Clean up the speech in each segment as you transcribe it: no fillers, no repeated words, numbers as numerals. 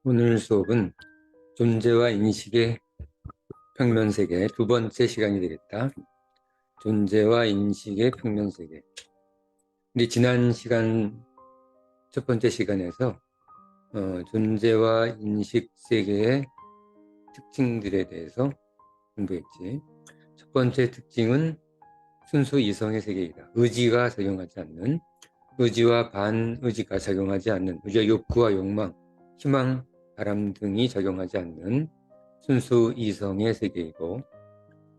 오늘 수업은 존재와 인식의 평면세계 두 번째 시간이 되겠다. 존재와 인식의 평면세계. 우리 지난 시간 첫 번째 시간에서 존재와 인식 세계의 특징들에 대해서 공부했지. 첫 번째 특징은 순수 이성의 세계이다. 의지가 작용하지 않는, 의지와 반의지가 작용하지 않는, 우리의 욕구와 욕망, 희망, 바람 등이 작용하지 않는 순수 이성의 세계이고,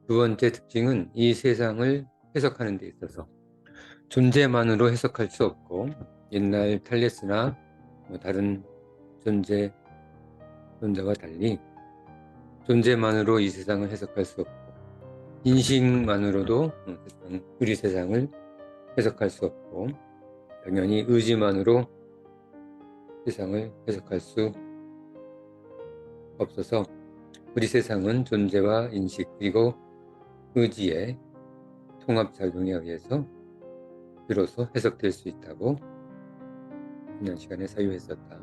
두 번째 특징은 이 세상을 해석하는 데 있어서 존재만으로 해석할 수 없고, 옛날 탈레스나 다른 존재와 달리 존재만으로 이 세상을 해석할 수 없고, 인식만으로도 우리 세상을 해석할 수 없고, 당연히 의지만으로 세상을 해석할 수 없어서 우리 세상은 존재와 인식 그리고 의지의 통합작용에 의해서 비로소 해석될 수 있다고 지난 시간에 사유했었다.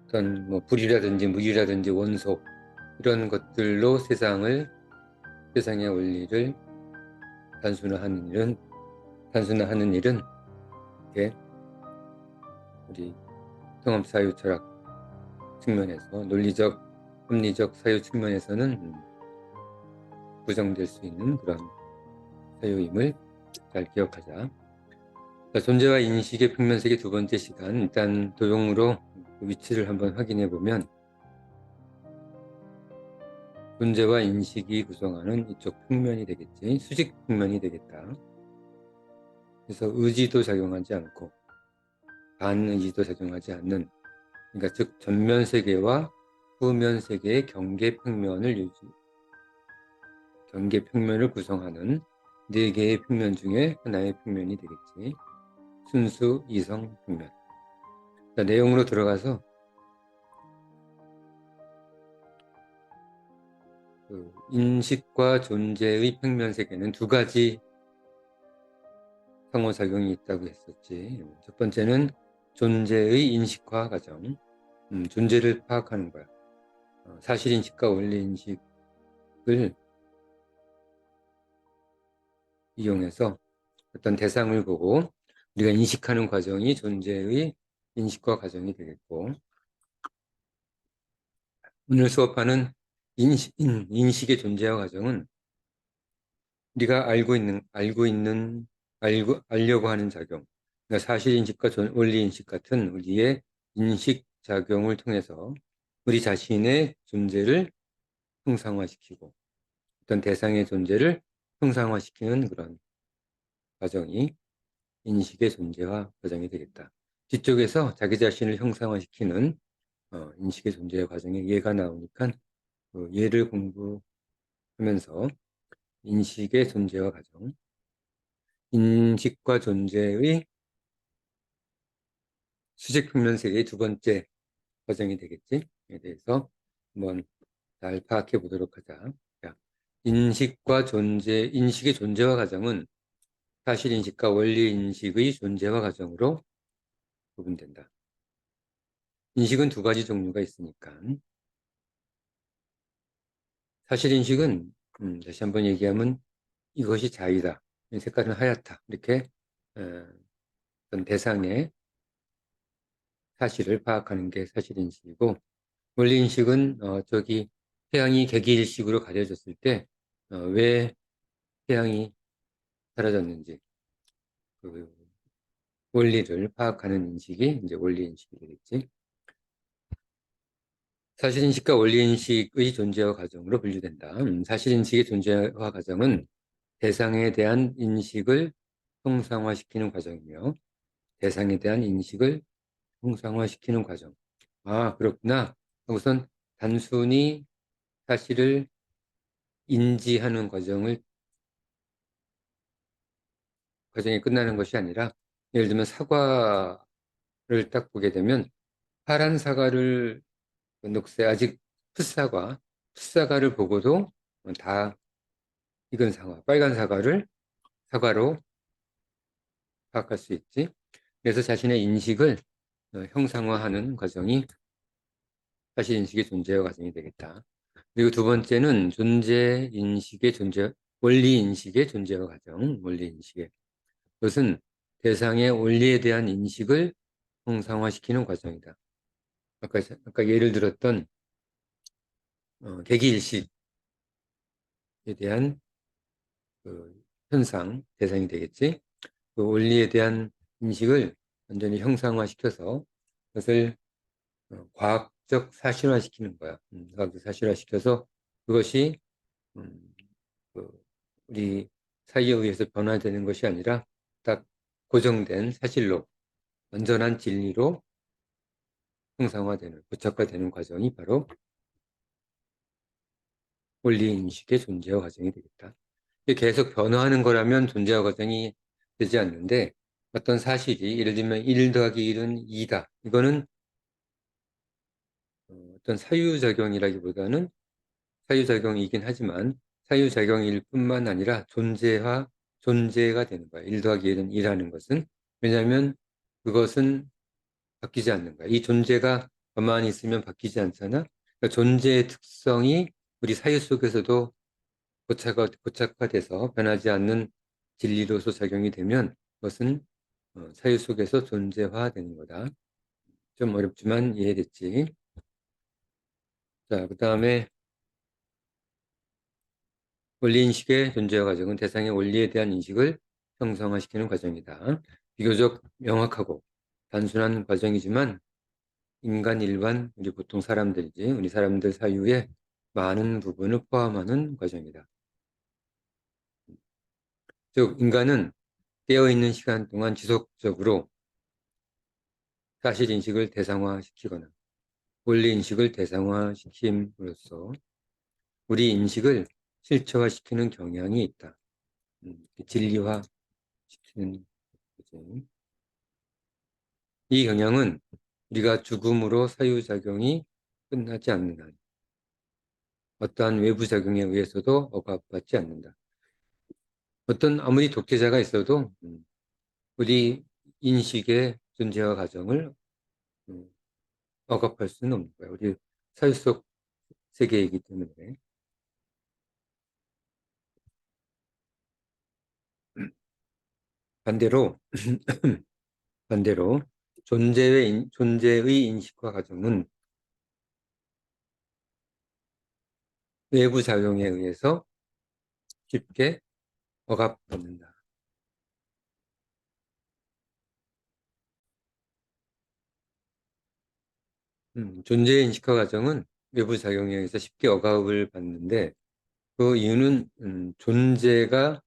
어떤 불이라든지 물이라든지 원소 이런 것들로 세상의 원리를 단순화하는 일은 이렇게 우리 통합사유 철학 측면에서 논리적, 합리적 사유 측면에서는 부정될 수 있는 그런 사유임을 잘 기억하자. 존재와 인식의 평면세계 두 번째 시간, 일단 도형으로 위치를 한번 확인해 보면 존재와 인식이 구성하는 이쪽 평면이 되겠지. 수직 평면이 되겠다. 그래서 의지도 작용하지 않고 반의지도 작용하지 않는, 그러니까 즉 전면 세계와 후면 세계의 경계 평면을 구성하는 네 개의 평면 중에 하나의 평면이 되겠지. 순수 이성 평면. 자, 내용으로 들어가서 인식과 존재의 평면 세계는 두 가지 상호작용이 있다고 했었지. 첫 번째는 존재의 인식화 과정, 존재를 파악하는 거야. 사실인식과 원리인식을 이용해서 어떤 대상을 보고 우리가 인식하는 과정이 존재의 인식화 과정이 되겠고, 오늘 수업하는 인식의 존재화 과정은 우리가 알려고 하는 작용, 그러니까 사실인식과 원리인식 같은 우리의 인식 작용을 통해서 우리 자신의 존재를 형상화시키고 어떤 대상의 존재를 형상화시키는 그런 과정이 인식의 존재화 과정이 되겠다. 뒤쪽에서 자기 자신을 형상화시키는 인식의 존재화 과정의 예가 나오니까 그 예를 공부하면서 인식의 존재화 과정, 인식과 존재의 수직평면 세계의 두 번째 과정이 되겠지. 에 대해서 한번 잘 파악해 보도록 하자. 자, 인식의 존재화 과정은 사실인식과 원리인식의 존재화 과정으로 구분된다. 인식은 두 가지 종류가 있으니까. 사실인식은 다시 한번 얘기하면 이것이 자이다. 이 색깔은 하얗다. 이렇게 어떤 대상의 사실을 파악하는 게 사실인식이고, 원리인식은 저기 태양이 개기일식으로 가려졌을 때 왜 태양이 사라졌는지 그 원리를 파악하는 인식이 이제 원리인식이 되겠지. 사실인식과 원리인식의 존재화 과정으로 분류된다. 사실인식의 존재화 과정은 대상에 대한 인식을 형상화시키는 과정이며 대상에 대한 인식을 형상화시키는 과정. 아, 그렇구나. 우선 단순히 사실을 인지하는 과정이 끝나는 것이 아니라, 예를 들면 사과를 딱 보게 되면 파란 사과를 아직 풋사과를 보고도 다 익은 빨간 사과로 파악할 수 있지. 그래서 자신의 인식을 형상화하는 과정이 사실인식의 존재와 과정이 되겠다. 그리고 두 번째는 존재인식의 존재, 원리인식의 존재와 과정, 원리인식의. 그것은 대상의 원리에 대한 인식을 형상화시키는 과정이다. 아까 예를 들었던 개기일식에 대한 그 현상, 대상이 되겠지. 그 원리에 대한 인식을 완전히 형상화시켜서 그것을 과학적 사실화시키는 거야. 과학적 사실화시켜서 그것이 음, 그 우리 사이에 의해서 변화되는 것이 아니라 딱 고정된 사실로 완전한 진리로 형상화되는, 고착화되는 과정이 바로 원리인식의 존재와 과정이 되겠다. 이게 계속 변화하는 거라면 존재와 과정이 되지 않는데 어떤 사실이 예를 들면 1 더하기 1은 2다. 이거는 어떤 사유작용이라기보다는 사유작용이긴 하지만 사유작용일 뿐만 아니라 존재가 되는 거야. 1 더하기 1은 2라는 것은. 왜냐하면 그것은 바뀌지 않는 거야. 이 존재가 가만히 있으면 바뀌지 않잖아. 그러니까 존재의 특성이 우리 사유 속에서도 고착화돼서 변하지 않는 진리로서 작용이 되면 그것은 사유 속에서 존재화되는 거다. 좀 어렵지만 이해됐지? 자, 그 다음에 원리인식의 존재와 과정은 대상의 원리에 대한 인식을 형성화시키는 과정이다. 비교적 명확하고 단순한 과정이지만 인간 일반, 우리 보통 사람들이지, 우리 사람들 사유의 많은 부분을 포함하는 과정이다. 즉, 인간은 깨어있는 시간 동안 지속적으로 사실인식을 대상화시키거나 원리인식을 대상화시킴으로써 우리 인식을 실체화시키는 경향이 있다. 진리화시키는 거지. 이 경향은 우리가 죽음으로 사유작용이 끝나지 않는 한 어떠한 외부 작용에 의해서도 억압받지 않는다. 어떤 아무리 독재자가 있어도 우리 인식의 존재와 과정을 억압할 수는 없는 거야. 우리 사유 속 세계이기 때문에. 반대로 존재의 인식과 과정은 외부 작용에 의해서 쉽게 억압받는다. 존재의 인식과 과정은 외부 작용에 의해서 쉽게 억압을 받는데 그 이유는 존재가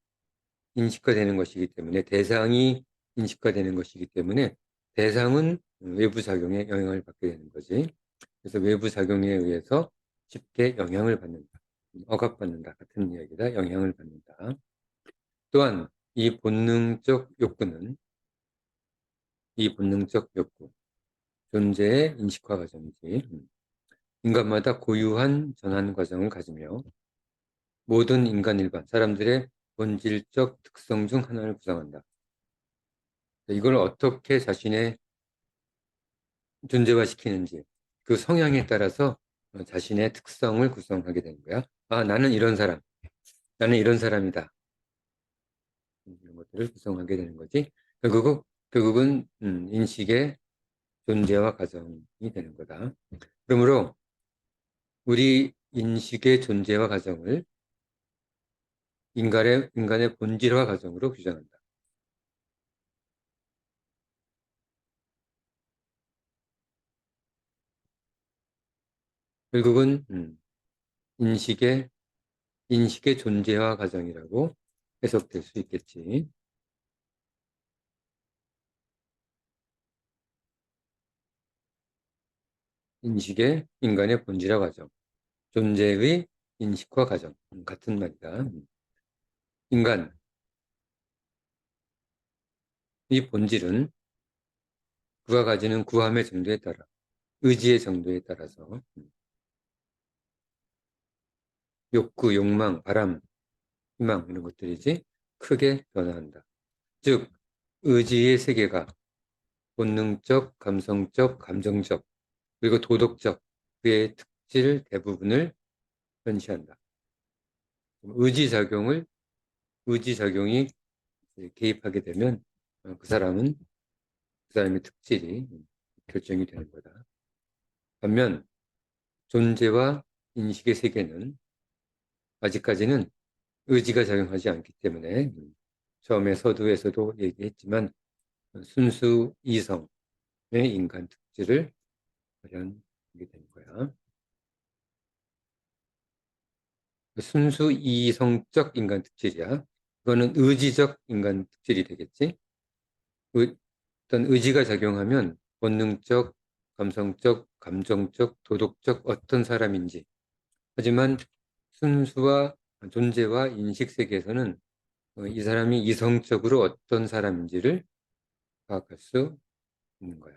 인식화되는 것이기 때문에 대상이 인식화되는 것이기 때문에 대상은 외부 작용에 영향을 받게 되는 거지. 그래서 외부 작용에 의해서 쉽게 영향을 받는다. 억압받는다 같은 이야기다. 영향을 받는다. 또한 이 본능적 욕구, 존재의 인식화 과정이지. 인간마다 고유한 전환 과정을 가지며 모든 인간 일반 사람들의 본질적 특성 중 하나를 구성한다. 이걸 어떻게 자신의 존재화시키는지 그 성향에 따라서 자신의 특성을 구성하게 되는 거야. 아, 나는 이런 사람, 나는 이런 사람이다. 이런 것들을 구성하게 되는 거지. 결국은 인식의 존재와 과정이 되는 거다. 그러므로 우리 인식의 존재와 과정을 인간의 본질화 과정으로 규정한다. 결국은 인식의 존재화 과정이라고 해석될 수 있겠지. 인식의 인간의 본질화 과정, 존재의 인식화 과정 같은 말이다. 인간의 본질은 그가 가지는 구함의 정도에 따라 의지의 정도에 따라서 욕구, 욕망, 바람, 희망 이런 것들이지 크게 변화한다. 즉 의지의 세계가 본능적, 감성적, 감정적, 그리고 도덕적 그의 특질 대부분을 현시한다. 의지작용이 개입하게 되면 그 사람의 특질이 결정이 되는 거다. 반면 존재와 인식의 세계는 아직까지는 의지가 작용하지 않기 때문에 처음에 서두에서도 얘기했지만 순수 이성의 인간 특질을 발현하게 되는 거야. 순수 이성적 인간 특질이야. 그거는 의지적 인간 특질이 되겠지. 어떤 의지가 작용하면 본능적, 감성적, 감정적, 도덕적 어떤 사람인지. 하지만 순수와 존재와 인식 세계에서는 이 사람이 이성적으로 어떤 사람인지를 파악할 수 있는 거야.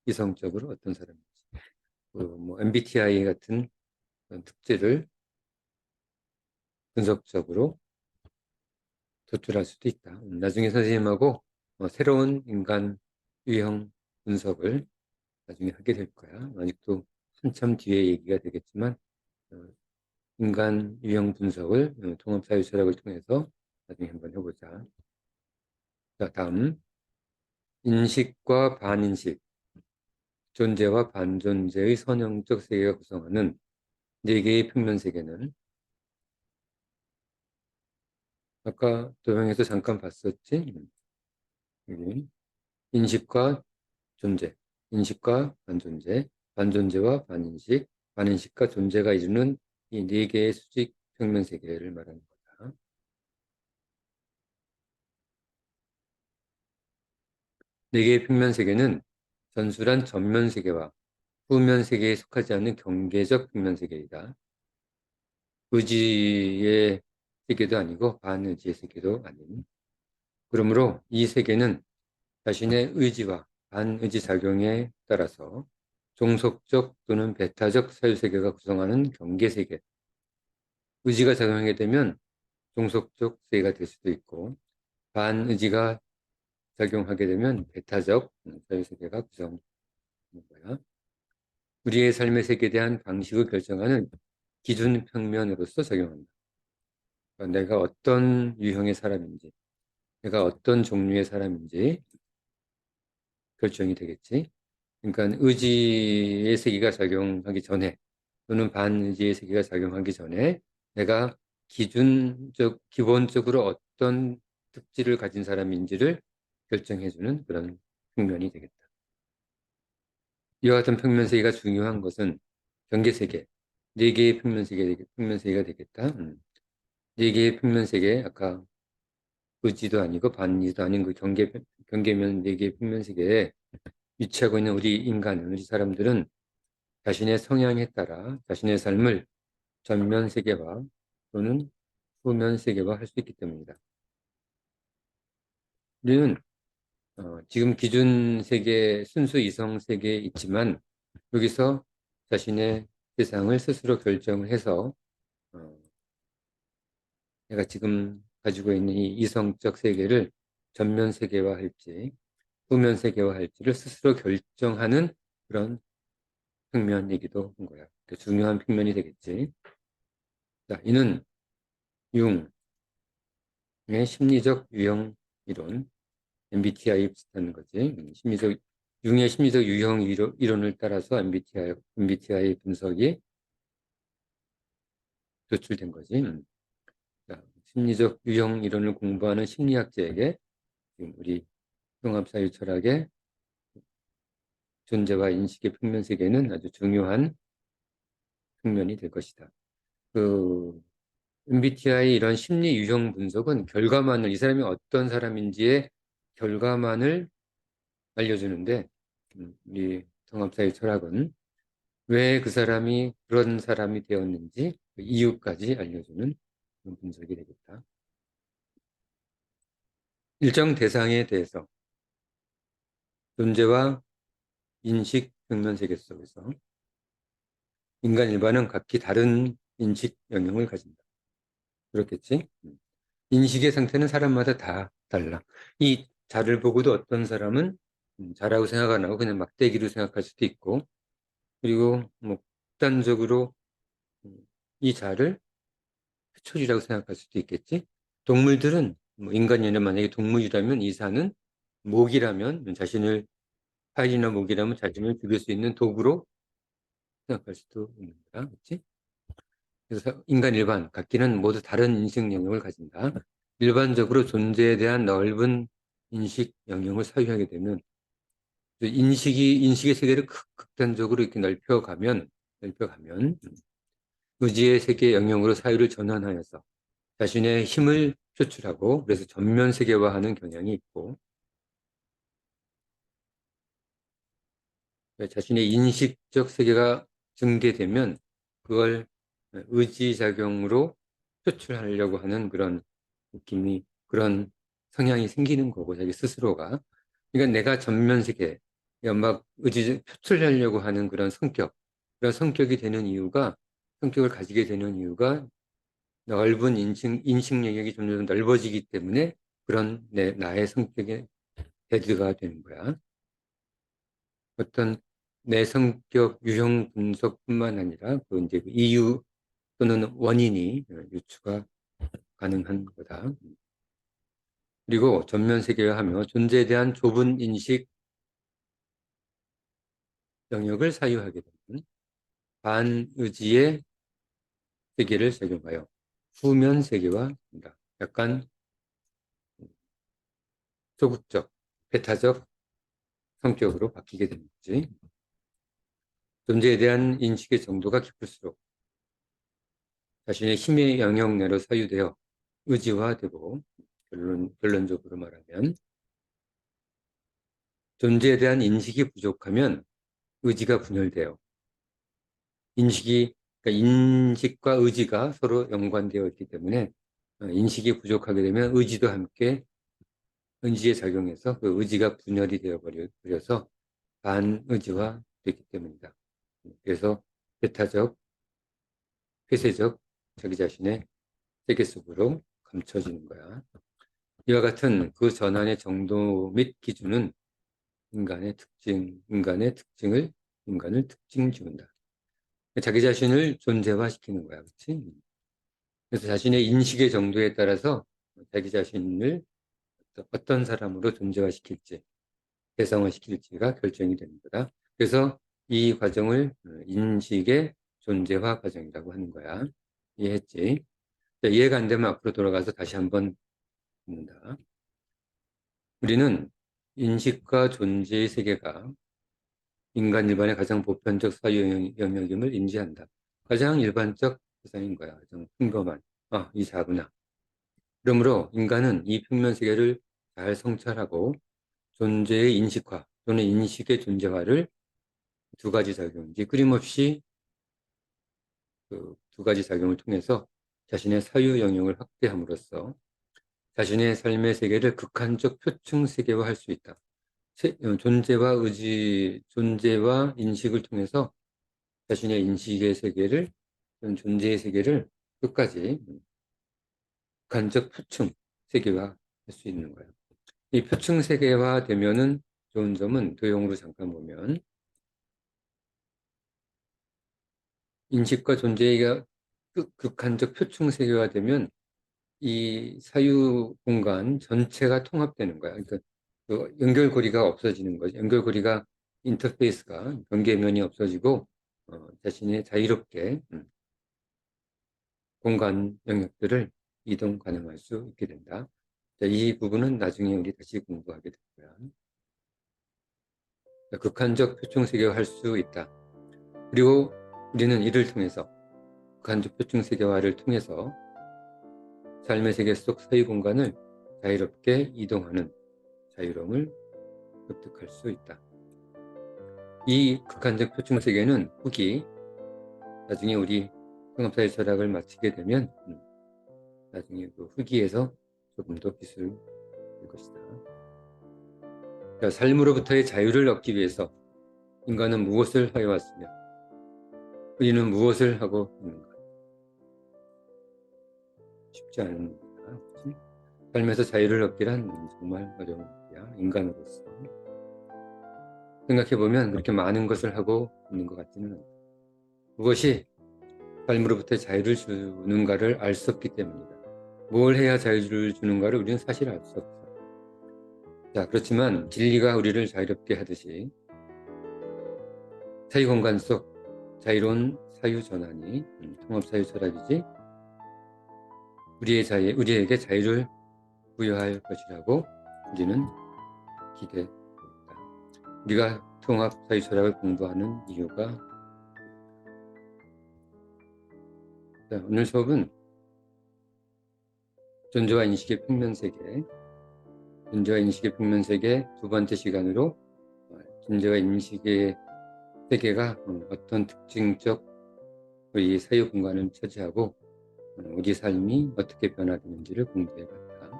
이성적으로 어떤 사람인지. 뭐 MBTI 같은 특질을 분석적으로 도출할 수도 있다. 나중에 선생님하고 새로운 인간 유형 분석을 나중에 하게 될 거야. 아직도 한참 뒤에 얘기가 되겠지만 인간 유형 분석을 통합사회철학을 통해서 나중에 한번 해보자. 자, 다음 인식과 반인식, 존재와 반존재의 선형적 세계가 구성하는 네 개의 평면 세계는 아까 도형에서 잠깐 봤었지? 여기 인식과 존재, 인식과 반존재, 반존재와 반인식, 반인식과 존재가 이루는 이 네 개의 수직 평면 세계를 말하는 거다. 네 개의 평면 세계는 전술한 전면 세계와 후면 세계에 속하지 않는 경계적 평면 세계이다. 의지의 세계도 아니고 반의지의 세계도 아닌. 그러므로 이 세계는 자신의 의지와 반의지 작용에 따라서 종속적 또는 배타적 사유세계가 구성하는 경계세계, 의지가 작용하게 되면 종속적 세계가 될 수도 있고 반의지가 작용하게 되면 배타적 사유세계가 구성되는 거야. 우리의 삶의 세계에 대한 방식을 결정하는 기준 평면으로서 작용한다. 그러니까 내가 어떤 유형의 사람인지, 내가 어떤 종류의 사람인지 결정이 되겠지. 그러니까 의지의 세계가 작용하기 전에 또는 반의지의 세계가 작용하기 전에 내가 기본적으로 어떤 특질을 가진 사람인지를 결정해주는 그런 평면이 되겠다. 이와 같은 평면 세계가 중요한 것은 경계 세계, 네 개의 평면 세계가 되겠다. 네 개의 평면 세계, 아까 의지도 아니고 반의지도 아닌 그 경계면 네 개의 평면 세계에 위치하고 있는 우리 사람들은 자신의 성향에 따라 자신의 삶을 전면 세계화 또는 후면 세계화 할 수 있기 때문이다. 우리는 지금 기준 세계, 순수 이성 세계에 있지만 여기서 자신의 세상을 스스로 결정을 해서 내가 지금 가지고 있는 이 이성적 세계를 전면 세계화할지 후면 세계화할지를 스스로 결정하는 그런 평면이기도 한 거야. 중요한 평면이 되겠지. 자, 이는 융의 심리적 유형 이론, MBTI 비슷한 거지. 융의 심리적 유형 이론을 따라서 MBTI 분석이 도출된 거지. 자, 심리적 유형 이론을 공부하는 심리학자에게 지금 우리 종합사유 철학의 존재와 인식의 평면 세계는 아주 중요한 평면이 될 것이다. 그 MBTI 이런 심리 유형 분석은 결과만을 이 사람이 어떤 사람인지의 결과만을 알려주는데 우리 통합사회 철학은 왜 그 사람이 그런 사람이 되었는지 그 이유까지 알려주는 그런 분석이 되겠다. 일정 대상에 대해서 존재와 인식 평면 세계 속에서 인간 일반은 각기 다른 인식 영역을 가진다. 그렇겠지? 인식의 상태는 사람마다 다 달라. 이 자를 보고도 어떤 사람은 자라고 생각 안 하고 그냥 막대기로 생각할 수도 있고, 그리고 뭐 극단적으로 이 자를 표출이라고 생각할 수도 있겠지. 동물들은 뭐 인간이 아니라 만약에 동물이라면 이 자는 목이라면 자신을 활이나 목이라면 자신을 죽일 수 있는 도구로 생각할 수도 있는 거야, 그렇지? 그래서 인간 일반 각기는 모두 다른 인식 영역을 가진다. 일반적으로 존재에 대한 넓은 인식 영역을 사유하게 되면 인식의 세계를 극단적으로 이렇게 넓혀가면 의지의 세계 영역으로 사유를 전환하여서 자신의 힘을 표출하고 그래서 전면 세계화하는 경향이 있고, 자신의 인식적 세계가 증대되면 그걸 의지작용으로 표출하려고 하는 그런 성향이 생기는 거고, 자기 스스로가. 그러니까 내가 전면 세계, 막 표출하려고 하는 그런 성격을 가지게 되는 이유가 넓은 인식 영역이 점점 넓어지기 때문에 그런 나의 성격의 대두가 되는 거야. 어떤 내 성격 유형 분석뿐만 아니라 이제 그 이유 또는 원인이 유추가 가능한 거다. 그리고 전면 세계화하며 존재에 대한 좁은 인식 영역을 사유하게 되는 반의지의 세계를 적용하여 후면 세계화입니다. 약간 소극적, 배타적 성격으로 바뀌게 되는 거지. 존재에 대한 인식의 정도가 깊을수록 자신의 힘의 영역 내로 사유되어 의지화되고, 결론적으로 말하면 존재에 대한 인식이 부족하면 의지가 분열되어 그러니까 인식과 의지가 서로 연관되어 있기 때문에 인식이 부족하게 되면 의지도 함께 의지에 작용해서 그 의지가 분열이 되어버려서 반의지화 되기 때문이다. 그래서 배타적, 폐쇄적 자기 자신의 세계 속으로 감춰지는 거야. 이와 같은 그 전환의 정도 및 기준은 인간을 특징 지운다. 자기 자신을 존재화시키는 거야, 그렇지? 그래서 자신의 인식의 정도에 따라서 자기 자신을 어떤 사람으로 존재화시킬지, 대상화시킬지가 결정이 되는 거다. 그래서 이 과정을 인식의 존재화 과정이라고 하는 거야. 이해했지? 자, 이해가 안 되면 앞으로 돌아가서 다시 한번 묻는다. 우리는 인식과 존재의 세계가 인간 일반의 가장 보편적 사유 영역임을 인지한다. 가장 일반적 세상인 거야. 가장 평범한. 이 자구나. 그러므로 인간은 이 평면 세계를 잘 성찰하고 존재의 인식화 또는 인식의 존재화를 두 가지 작용인지 끊임없이 그 두 가지 작용을 통해서 자신의 사유 영역을 확대함으로써 자신의 삶의 세계를 극한적 표층 세계화할 수 있다. 존재와 인식을 통해서 자신의 인식의 세계를, 존재의 세계를 끝까지 극한적 표층 세계화할 수 있는 거예요. 이 표층 세계화 되면은 좋은 점은 도형으로 잠깐 보면 인식과 존재가 극한적 표층 세계화 되면 이 사유 공간 전체가 통합되는 거야. 그러니까 그 연결고리가 없어지는 거지. 연결고리가 인터페이스가 경계면이 없어지고 자신이 자유롭게 공간 영역들을 이동 가능할 수 있게 된다. 자, 이 부분은 나중에 우리 다시 공부하게 될 거야. 자, 극한적 표층 세계화할 수 있다. 그리고 우리는 이를 통해서 극한적 표층 세계화를 통해서 삶의 세계 속 사유 공간을 자유롭게 이동하는 자유로움을 습득할 수 있다. 이 극한적 표층 세계는 후기, 나중에 우리 상업사회 철학을 마치게 되면 나중에 그 후기에서 조금 더 기술될 것이다. 그러니까 삶으로부터의 자유를 얻기 위해서 인간은 무엇을 해왔으며 우리는 무엇을 하고 있는가? 쉽지 않은 겁니다. 삶에서 자유를 얻기란 정말 어려운 일이야. 말이야. 인간으로서. 생각해보면 그렇게 많은 것을 하고 있는 것 같지는 않다. 그것이 삶으로부터 자유를 주는가를 알 수 없기 때문이다. 뭘 해야 자유를 주는가를 우리는 사실 알 수 없어. 자, 그렇지만 진리가 우리를 자유롭게 하듯이 사유공간 속 자유로운 사유전환이 통합사유 철학이지 우리에게 자유를 부여할 것이라고 우리는 기대합니다. 우리가 통합사유 철학을 공부하는 이유가 자, 오늘 수업은 존재와 인식의 평면세계 존재와 인식의 평면세계 두 번째 시간으로 존재와 인식의 세계가 어떤 특징적 우리 사유 공간을 차지하고 우리 삶이 어떻게 변화되는지를 공부해봤다.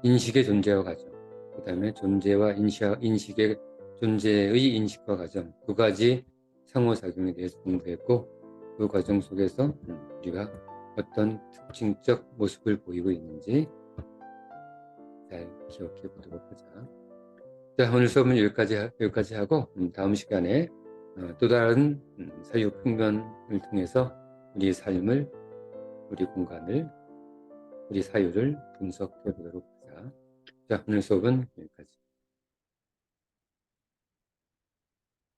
인식의 존재와 과정, 그 다음에 존재의 인식과 과정 두 가지 상호작용에 대해서 공부했고 그 과정 속에서 우리가 어떤 특징적 모습을 보이고 있는지 잘 기억해 보도록 하자. 자, 오늘 수업은 여기까지 하고 다음 시간에 또 다른 사유 평면을 통해서 우리 삶을, 우리 공간을, 우리 사유를 분석해 보도록 하자. 자, 오늘 수업은 여기까지.